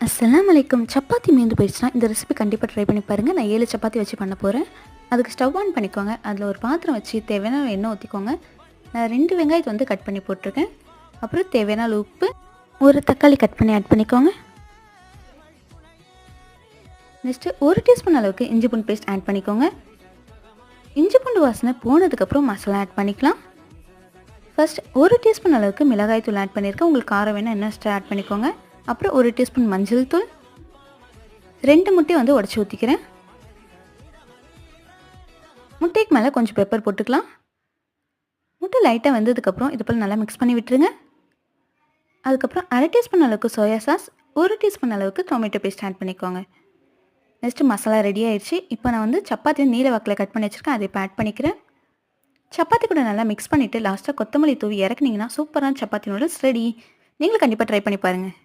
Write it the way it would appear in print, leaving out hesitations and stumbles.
அஸ்ஸலாமு அலைக்கும். சப்பாத்தி மீந்து போயிடுச்சுன்னா இந்த ரெசிபி கண்டிப்பாக ட்ரை பண்ணி பாருங்கள். நான் 7 சப்பாத்தி வச்சு பண்ண போகிறேன். அதுக்கு ஸ்டவ் ஆன் பண்ணிக்கோங்க. அதில் ஒரு பாத்திரம் வச்சு தேவையான எண்ணெய் ஊற்றிக்கோங்க. நான் 2 வெங்காயத்தை வந்து கட் பண்ணி போட்டிருக்கேன். அப்புறம் தேவையான அளவு உப்பு, ஒரு தக்காளி கட் பண்ணி ஆட் பண்ணிக்கோங்க. நெக்ஸ்ட்டு 1 டீஸ்பூன் அளவுக்கு இஞ்சி பூண்டு பேஸ்ட் ஆட் பண்ணிக்கோங்க. இஞ்சி பூண்டு வாசனை போனதுக்கப்புறம் மசாலா ஆட் பண்ணிக்கலாம். ஃபர்ஸ்ட் 1 டீஸ்பூன் அளவுக்கு மிளகாய் தூள் ஆட் பண்ணியிருக்கேன். உங்களுக்கு காரம் வேணால் என்ன எக்ஸ்ட்ரா ஆட் பண்ணிக்கோங்க. அப்புறம் 1 டீஸ்பூன் மஞ்சள் தூள், 2 முட்டையை வந்து உடச்சி ஊற்றிக்கிறேன். முட்டைக்கு மேலே கொஞ்சம் பெப்பர் போட்டுக்கலாம். முட்டை லைட்டாக வெந்ததுக்கப்புறம் இது போல் நல்லா மிக்ஸ் பண்ணி விட்டுருங்க. அதுக்கப்புறம் 1/2 டீஸ்பூன் அளவுக்கு சோயா சாஸ், 1 டீஸ்பூன் அளவுக்கு டொமேட்டோ பேஸ்ட் ஆட் பண்ணிக்கோங்க. நெக்ஸ்ட்டு மசாலா ரெடி ஆயிடுச்சு. இப்போ நான் வந்து சப்பாத்தி நீல வாக்கில் கட் பண்ணி வச்சுருக்கேன். அதை இப்போ ஆட் பண்ணிக்கிறேன். சப்பாத்தி கூட நல்லா மிக்ஸ் பண்ணிவிட்டு லாஸ்ட்டாக கொத்தமல்லி தூவி இறக்குனீங்கன்னா சூப்பரான சப்பாத்தி நூடுல்ஸ் ரெடி. நீங்களும் கண்டிப்பாக ட்ரை பண்ணி பாருங்கள்.